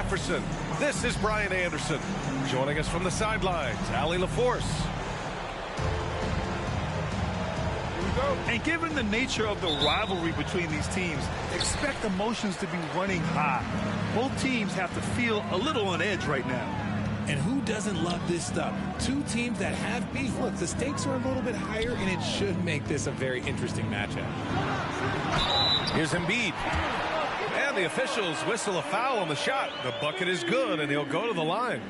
Jefferson. This is Brian Anderson. Joining us from the sidelines, Allie LaForce. And given the nature of the rivalry between these teams, expect emotions to be running high. Both teams have to feel a little on edge right now. And who doesn't love this stuff? Two teams that have beef. Look, the stakes are a little bit higher, and it should make this a very interesting matchup. Here's Embiid. And the officials whistle a foul on the shot. The bucket is good, and he'll go to the line.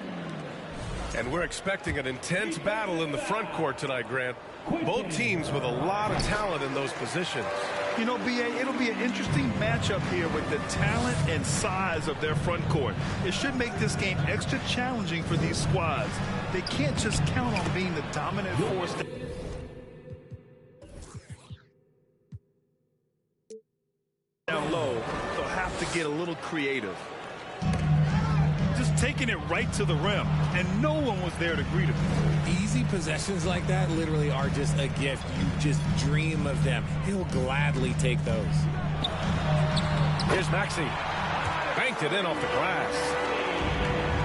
And we're expecting an intense battle in the front court tonight, Grant. Both teams with a lot of talent in those positions. You know, B.A., it'll be an interesting matchup here with the talent and size of their front court. It should make this game extra challenging for these squads. They can't just count on being the dominant force. Down low, they'll have to get a little creative. Just taking it right to the rim, and no one was there to greet him. Easy possessions like that literally are just a gift. You just dream of them. He'll gladly take those. Here's Maxey. Banked it in off the glass.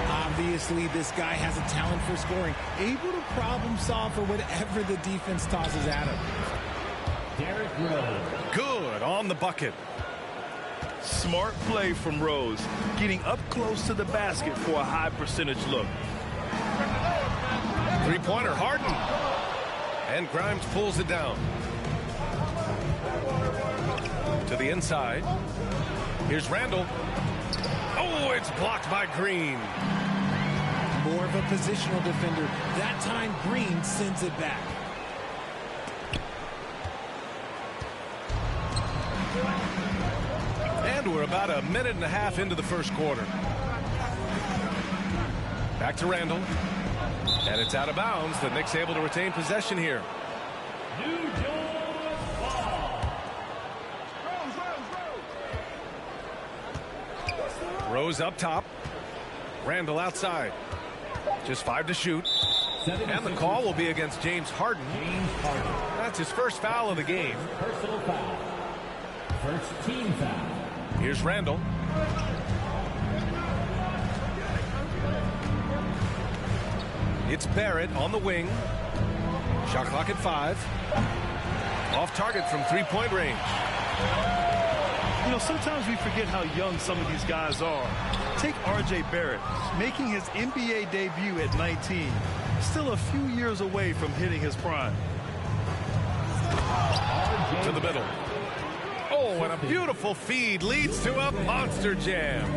Obviously, this guy has a talent for scoring, able to problem solve for whatever the defense tosses at him. Derrick Rose. Good on the bucket. Smart play from Rose, getting up close to the basket for a high percentage look. Three-pointer, Harden. And Grimes pulls it down. To the inside. Here's Randall. Oh, it's blocked by Green. More of a positional defender. That time, Green sends it back. And we're about a minute and a half into the first quarter. Back to Randall. And it's out of bounds. The Knicks able to retain possession here. Rose up top. Randall outside. Just 5 to shoot. And the call will be against James Harden. That's his first foul of the game. Personal foul. First team foul. Here's Randall. It's Barrett on the wing. Shot clock at 5. Off target from three-point range. You know, sometimes we forget how young some of these guys are. Take R.J. Barrett, making his NBA debut at 19. Still a few years away from hitting his prime. To the middle. Oh, and a beautiful feed leads to a monster jam.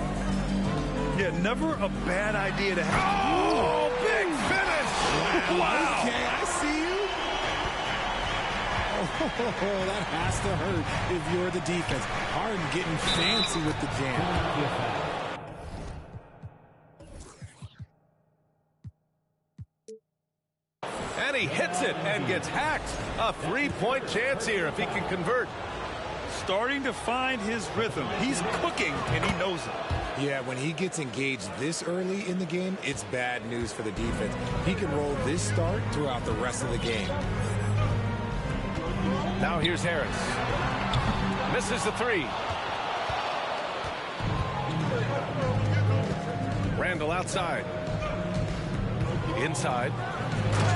Yeah, never a bad idea to have. Oh, big finish! Wow! Okay, I see you. Oh, that has to hurt if you're the defense. Harden getting fancy with the jam. And he hits it and gets hacked. A three-point chance here if he can convert. Starting to find his rhythm. He's cooking, and he knows it. Yeah, when he gets engaged this early in the game, it's bad news for the defense. He can roll this start throughout the rest of the game. Now here's Harris. Misses the three. Randall outside. Inside.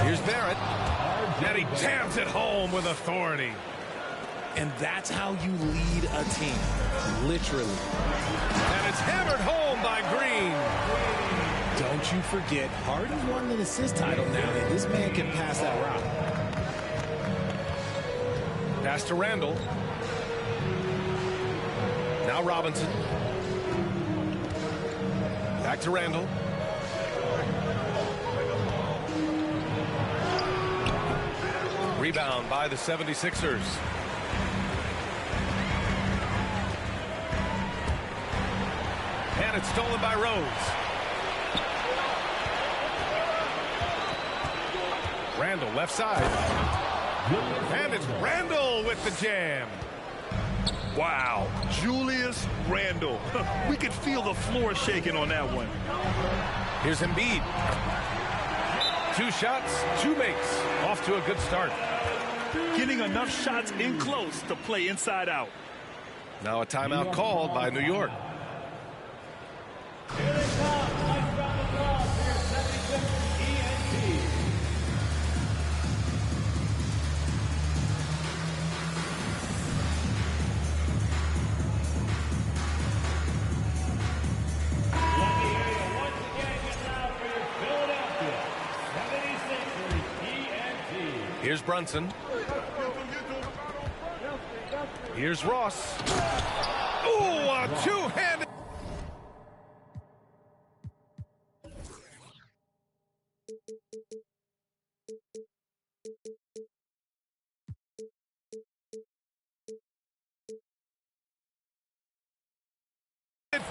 Here's Barrett. And he jams it home with authority. And that's how you lead a team. Literally. And it's hammered home by Green. Don't you forget, Harden's won an assist title now, and this man can pass that route. Pass to Randall. Now Robinson. Back to Randall. Rebound by the 76ers. And it's stolen by Rose. Randall left side. And it's Randall with the jam. Wow, Julius Randall. We could feel the floor shaking on that one. Here's Embiid. 2 shots, 2 makes. Off to a good start. Getting enough shots in close to play inside out. Now a timeout called by New York. Here's Brunson. Here's Ross. Ooh, a two-handed.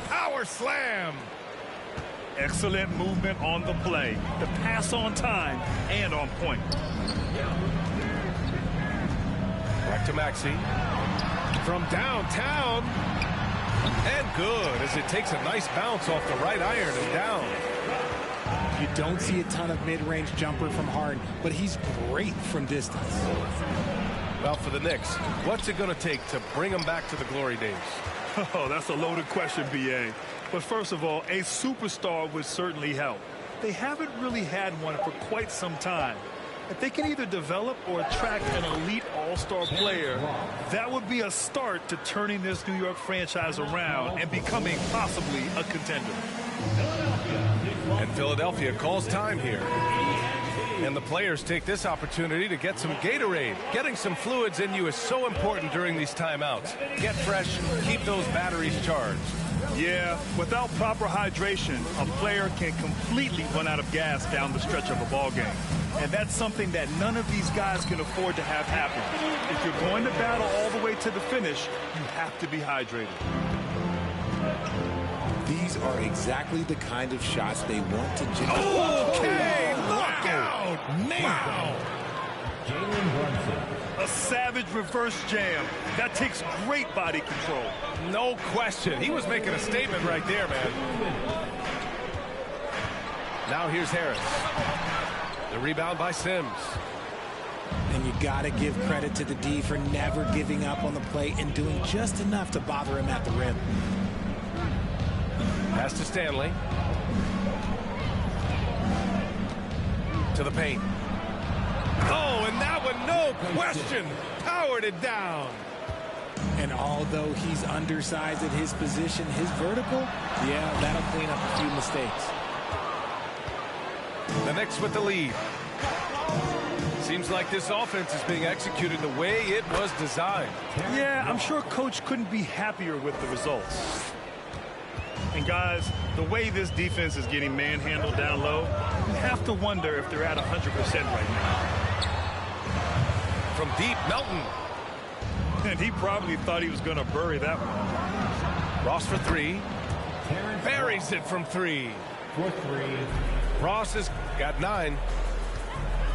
Power slam. Excellent movement on the play. The pass on time and on point. Back to Maxey. From downtown. And good as it takes a nice bounce off the right iron and down. You don't see a ton of mid-range jumper from Harden, but he's great from distance. Well, for the Knicks, what's it going to take to bring them back to the glory days? Oh, that's a loaded question, B.A. But first of all, a superstar would certainly help. They haven't really had one for quite some time. If they can either develop or attract an elite all-star player, that would be a start to turning this New York franchise around and becoming possibly a contender. And Philadelphia calls time here. And the players take this opportunity to get some Gatorade. Getting some fluids in you is so important during these timeouts. Get fresh, keep those batteries charged. Yeah, without proper hydration, a player can completely run out of gas down the stretch of a ball game. And that's something that none of these guys can afford to have happen. If you're going to battle all the way to the finish, you have to be hydrated. These are exactly the kind of shots they want to generate. Okay, look out! Man! Jalen Brunson. A savage reverse jam. That takes great body control. No question. He was making a statement right there, man. Now here's Harris. The rebound by Sims. And you got to give credit to the D for never giving up on the play and doing just enough to bother him at the rim. Pass to Stanley. To the paint. Oh, and that one, no question, powered it down. And although he's undersized at his position, his vertical, yeah, that'll clean up a few mistakes. The Knicks with the lead. Seems like this offense is being executed the way it was designed. Yeah, I'm sure Coach couldn't be happier with the results. And guys, the way this defense is getting manhandled down low, you have to wonder if they're at 100% right now. From deep, Melton. And he probably thought he was going to bury that one. Ross for three. Terrence Buries it from three. for three. Ross has got 9.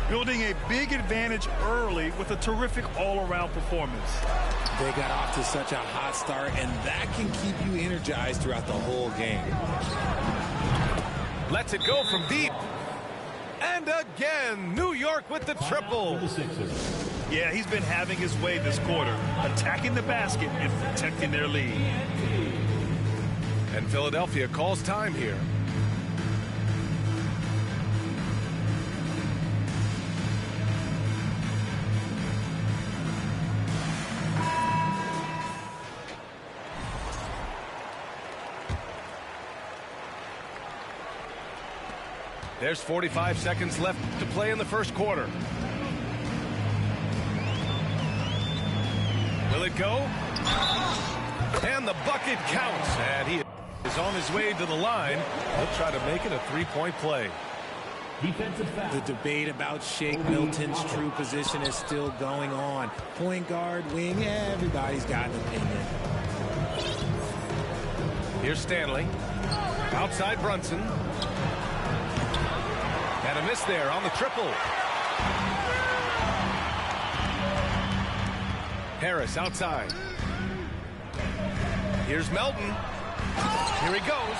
Building a big advantage early with a terrific all-around performance. They got off to such a hot start, and that can keep you energized throughout the whole game. Lets it go from deep. And again, New York with the triple. The Sixers. Yeah, he's been having his way this quarter, attacking the basket and protecting their lead. And Philadelphia calls time here. There's 45 seconds left to play in the first quarter. Will it go? And the bucket counts. And he is on his way to the line. He'll try to make it a three-point play. Defensive foul. The debate about Shake Milton's true position is still going on. Point guard, wing, everybody's got an opinion. Here's Stanley. Outside Brunson. And a miss there on the triple. Harris outside. Here's Melton. Here he goes.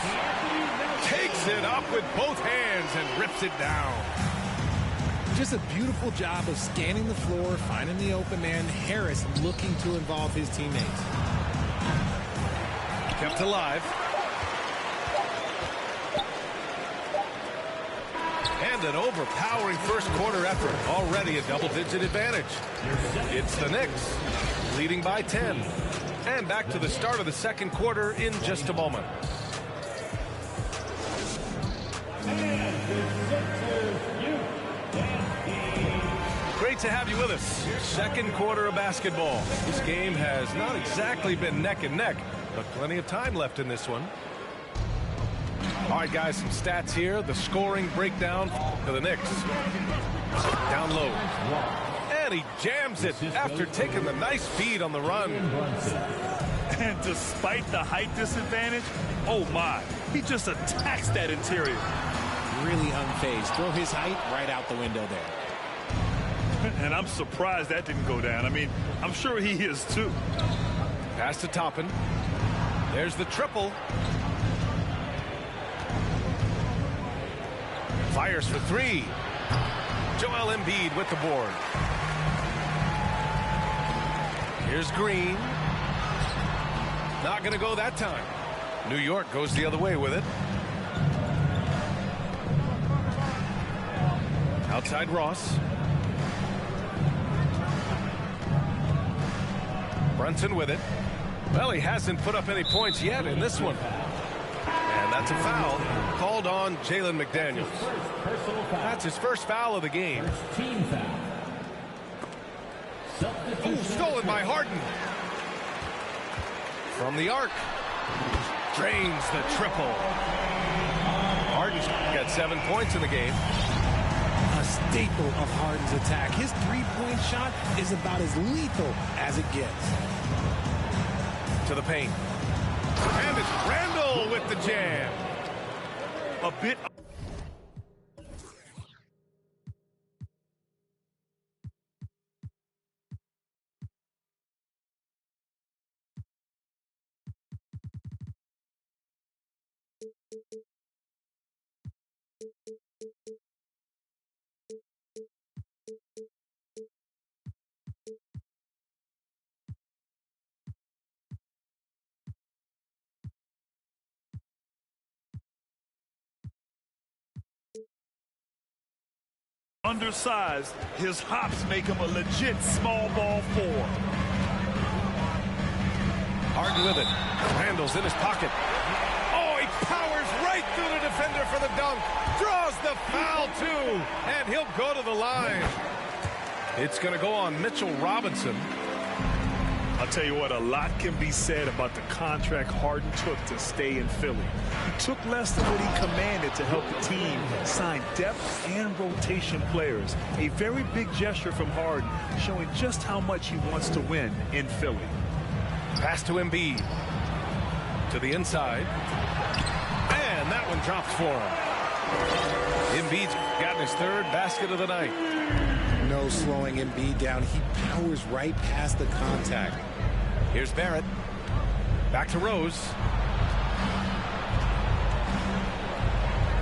Takes it up with both hands and rips it down. Just a beautiful job of scanning the floor, finding the open man. Harris looking to involve his teammates. Kept alive. And an overpowering first quarter effort. Already a double-digit advantage. It's the Knicks leading by 10. And back to the start of the second quarter in just a moment. Great great to have you with us. Second quarter of basketball. This game has not exactly been neck and neck, but plenty of time left in this one. All right, guys, some stats here. The scoring breakdown for the Knicks. Down low. And he jams it after taking the nice feed on the run. And despite the height disadvantage, oh my, he just attacks that interior. Really unfazed. Throw his height right out the window there. And I'm surprised that didn't go down. I mean, I'm sure he is too. Pass to Toppin. There's the triple. Fires for three. Joel Embiid with the board. Here's Green. Not going to go that time. New York goes the other way with it. Outside Ross. Brunson with it. Well, he hasn't put up any points yet in this one. And that's a foul called on Jalen McDaniels. That's his first foul of the game. Team foul. Ooh, stolen by Harden. From the arc. Drains the triple. Harden's got 7 points in the game. A staple of Harden's attack. His three-point shot is about as lethal as it gets. To the paint. And it's Randall with the jam. A bit. Undersized, his hops make him a legit small ball four. Harden with it. Randall's in his pocket. Oh, he powers right through the defender for the dunk. Draws the foul, too. And he'll go to the line. It's going to go on Mitchell Robinson. I'll tell you what, a lot can be said about the contract Harden took to stay in Philly. He took less than what he commanded to help the team sign depth and rotation players. A very big gesture from Harden, showing just how much he wants to win in Philly. Pass to Embiid. To the inside. And that one dropped for him. Embiid's gotten his third basket of the night. No slowing Embiid down. He powers right past the contact. Here's Barrett. Back to Rose.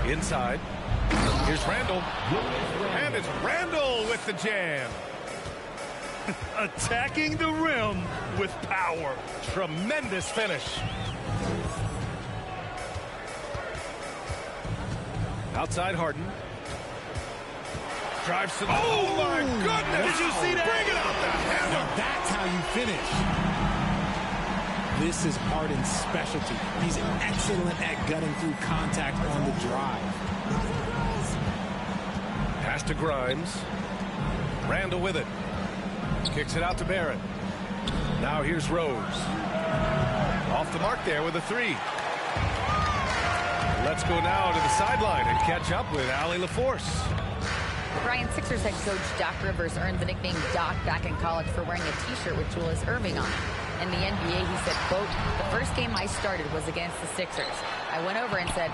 Inside. Here's Randall. And it's Randall with the jam. Attacking the rim with power. Tremendous finish. Outside Harden. Drives to the... Oh, my goodness! Did you see that? Bring it out the hammer! Now that's how you finish. This is Harden's specialty. He's excellent at gutting through contact on the drive. Pass to Grimes. Randall with it. Kicks it out to Barrett. Now here's Rose. Off the mark there with a three. Let's go now to the sideline and catch up with Allie LaForce. Brian, Sixers head coach Doc Rivers earned the nickname Doc back in college for wearing a T-shirt with Julius Erving on it. In the NBA, he said, quote, "The first game I started was against the Sixers. I went over and said,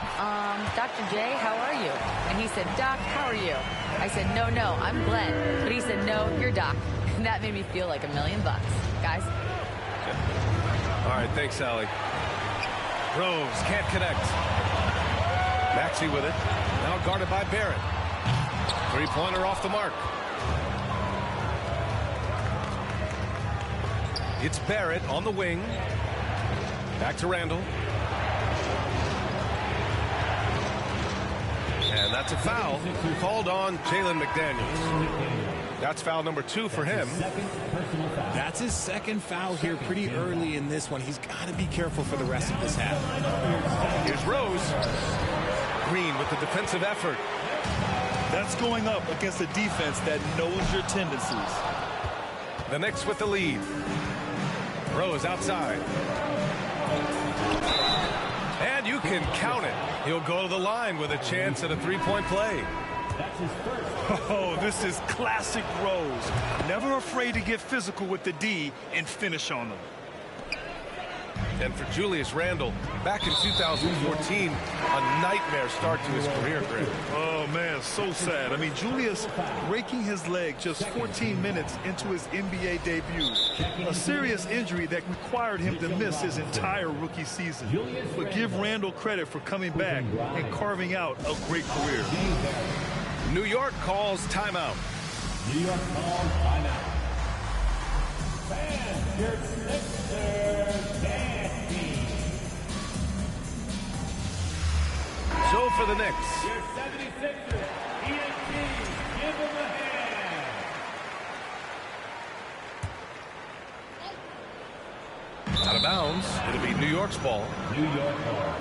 Dr. J, how are you?" And he said, "Doc, how are you?" I said, no, I'm Glenn." But he said, "No, you're Doc." And that made me feel like $1 million. Guys? All right, thanks, Allie. Rose can't connect. Maxey with it. Now guarded by Barrett. Three-pointer off the mark. It's Barrett on the wing. Back to Randall. And that's a foul called on Jalen McDaniels. That's foul number 2 for him. That's his second foul here pretty early in this one. He's got to be careful for the rest of this half. Here's Rose. Green with the defensive effort. That's going up against a defense that knows your tendencies. The Knicks with the lead. Rose outside. And you can count it. He'll go to the line with a chance at a three-point play. Oh, this is classic Rose. Never afraid to get physical with the D and finish on them. And for Julius Randle, back in 2014, a nightmare start to his career, Greg. Oh, man, so sad. I mean, Julius breaking his leg just 14 minutes into his NBA debut. A serious injury that required him to miss his entire rookie season. But give Randle credit for coming back and carving out a great career. New York calls timeout. New York calls timeout. Fans, your Sixers dance team. So for the Knicks. Your 76ers, ENT, give them a hand. Out of bounds. It'll be New York's ball. New York ball.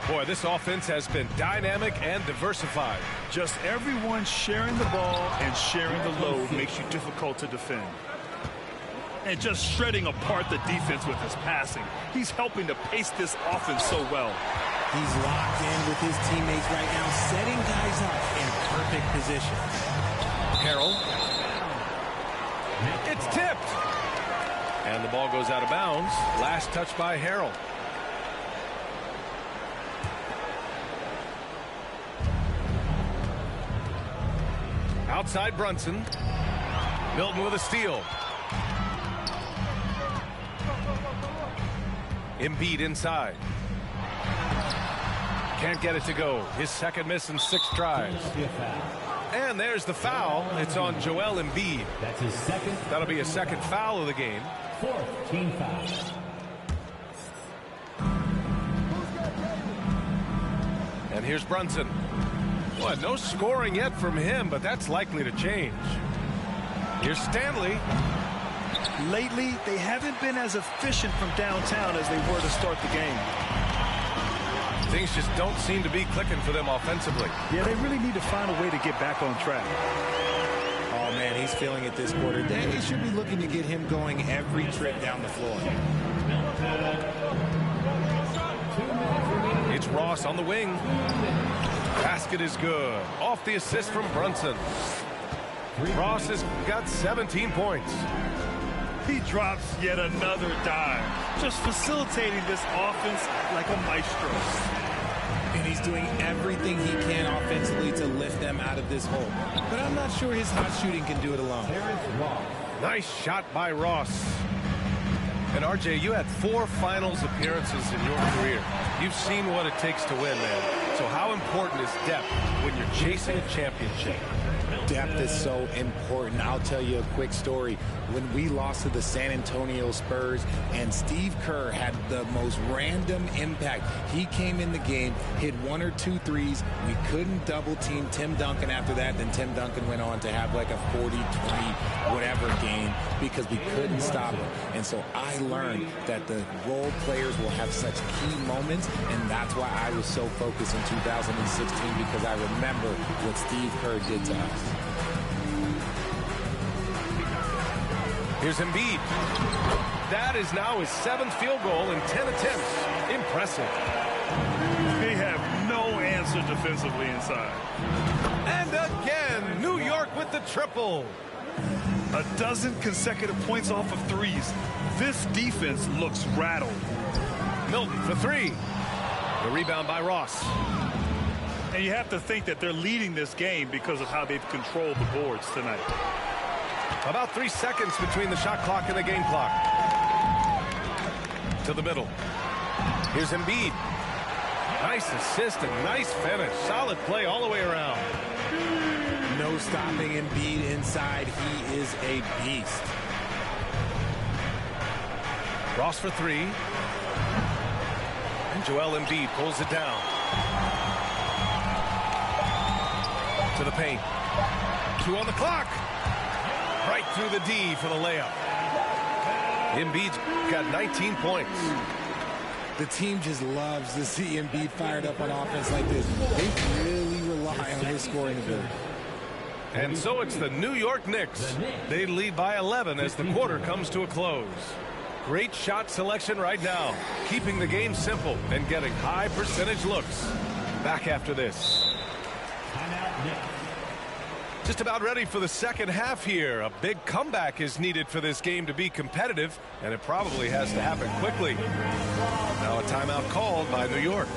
Boy, this offense has been dynamic and diversified. Just everyone sharing the ball and sharing the load makes you difficult to defend. And just shredding apart the defense with his passing. He's helping to pace this offense so well. He's locked in with his teammates right now, setting guys up in perfect position. Harrell. It's tipped. And the ball goes out of bounds. Last touch by Harrell. Outside Brunson. Milton with a steal. Embiid inside. Can't get it to go. His second miss in 6 tries. And there's the foul. It's on Joel Embiid. That's his second. That'll be his second foul of the game. 4th team foul. And here's Brunson. Well, no scoring yet from him, but that's likely to change. Here's Stanley. Lately, they haven't been as efficient from downtown as they were to start the game. Things just don't seem to be clicking for them offensively. Yeah, they really need to find a way to get back on track. Oh, man, he's feeling it this quarter. They should be looking to get him going every trip down the floor. It's Ross on the wing. Basket is good. Off the assist from Brunson. Ross has got 17 points. He drops yet another dime, just facilitating this offense like a maestro. And he's doing everything he can offensively to lift them out of this hole. But I'm not sure his hot shooting can do it alone. Nice shot by Ross. And RJ, you had 4 finals appearances in your career. You've seen what it takes to win, man. So how important is depth when you're chasing a championship? Depth is so important. I'll tell you a quick story. When we lost to the San Antonio Spurs and Steve Kerr had the most random impact. He came in the game, hit 1 or 2 threes. We couldn't double team Tim Duncan after that. Then Tim Duncan went on to have like a 40, 20, whatever game because we couldn't stop him. And so I learned that the role players will have such key moments, and that's why I was so focused in 2016 because I remember what Steve Kerr did to us. Here's Embiid. That is now his 7th field goal in 10 attempts. Impressive. They have no answer defensively inside. And again, New York with the triple. A dozen consecutive points off of threes. This defense looks rattled. Milton for 3. The rebound by Ross. And you have to think that they're leading this game because of how they've controlled the boards tonight. About 3 seconds between the shot clock and the game clock. To the middle. Here's Embiid. Nice assist and nice finish. Solid play all the way around. No stopping Embiid inside. He is a beast. Ross for 3. And Joel Embiid pulls it down. To the paint. 2 on the clock. Right through the D for the layup. Embiid's got 19 points. The team just loves to see Embiid fired up on offense like this. They really rely on his scoring ability. And so it's the New York Knicks. They lead by 11 as the quarter comes to a close. Great shot selection right now, keeping the game simple and getting high percentage looks. Back after this. Just about ready for the second half here. A big comeback is needed for this game to be competitive, and it probably has to happen quickly. Now a timeout called by New York.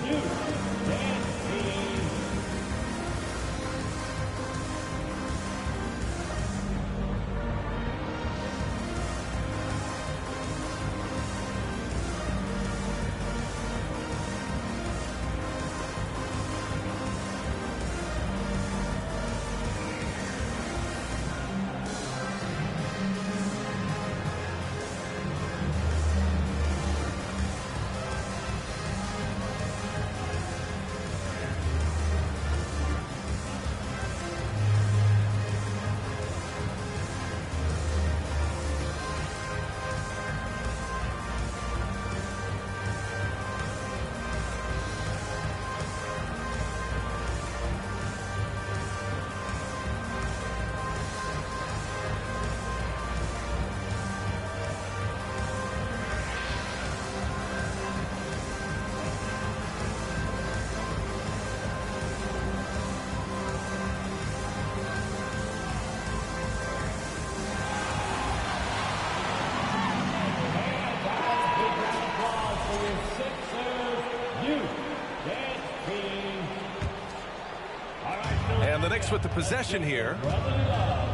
And the Knicks with the possession here.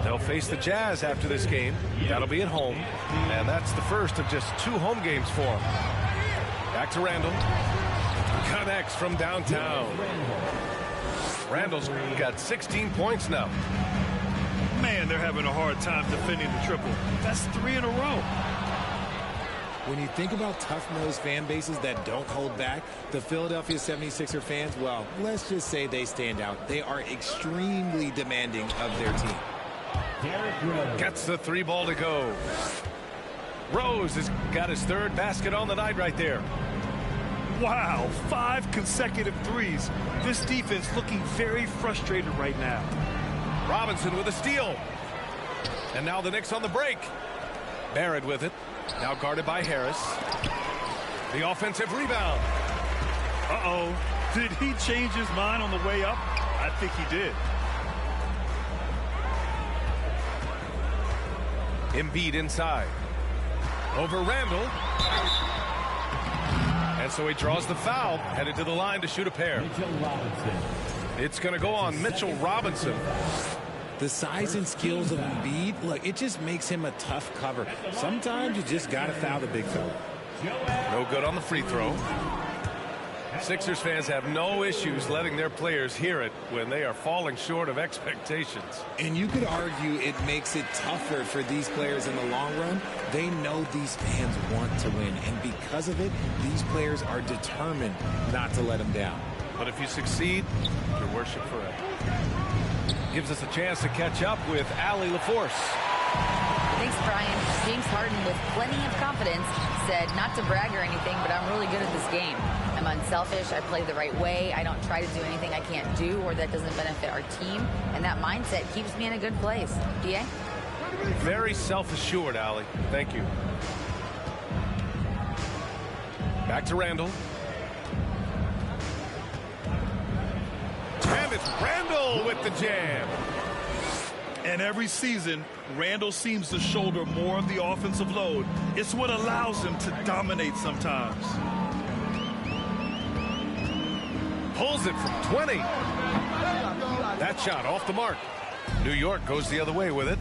They'll face the Jazz after this game. That'll be at home. And that's the first of just 2 home games for them. Back to Randall. Connects from downtown. Randall's got 16 points now. Man, they're having a hard time defending the triple. That's 3 in a row. When you think about tough-nosed fan bases that don't hold back, the Philadelphia 76er fans, well, let's just say they stand out. They are extremely demanding of their team. Gets the 3 ball to go. Rose has got his 3rd basket on the night right there. Wow, 5 consecutive threes. This defense looking very frustrated right now. Robinson with a steal. And now the Knicks on the break. Barrett with it. Now guarded by Harris. The offensive rebound. Uh-oh. Did he change his mind on the way up? I think he did. Embiid inside. Over Randall. And so he draws the foul, headed to the line to shoot a pair. It's going to go on Mitchell Robinson. The size and skills of Embiid, look, it just makes him a tough cover. Sometimes you just got to foul the big fella. No good on the free throw. Sixers fans have no issues letting their players hear it when they are falling short of expectations. And you could argue it makes it tougher for these players in the long run. They know these fans want to win, and because of it, these players are determined not to let them down. But if you succeed, your worship forever. Gives us a chance to catch up with Allie LaForce. Thanks, Brian. James Harden, with plenty of confidence, said not to brag or anything, but I'm really good at this game. I'm unselfish. I play the right way. I don't try to do anything I can't do or that doesn't benefit our team. And that mindset keeps me in a good place. DA? Very self-assured, Allie. Thank you. Back to Randall. And it's Randall with the jam. And every season, Randall seems to shoulder more of the offensive load. It's what allows him to dominate sometimes. Pulls it from 20. That shot off the mark. New York goes the other way with it.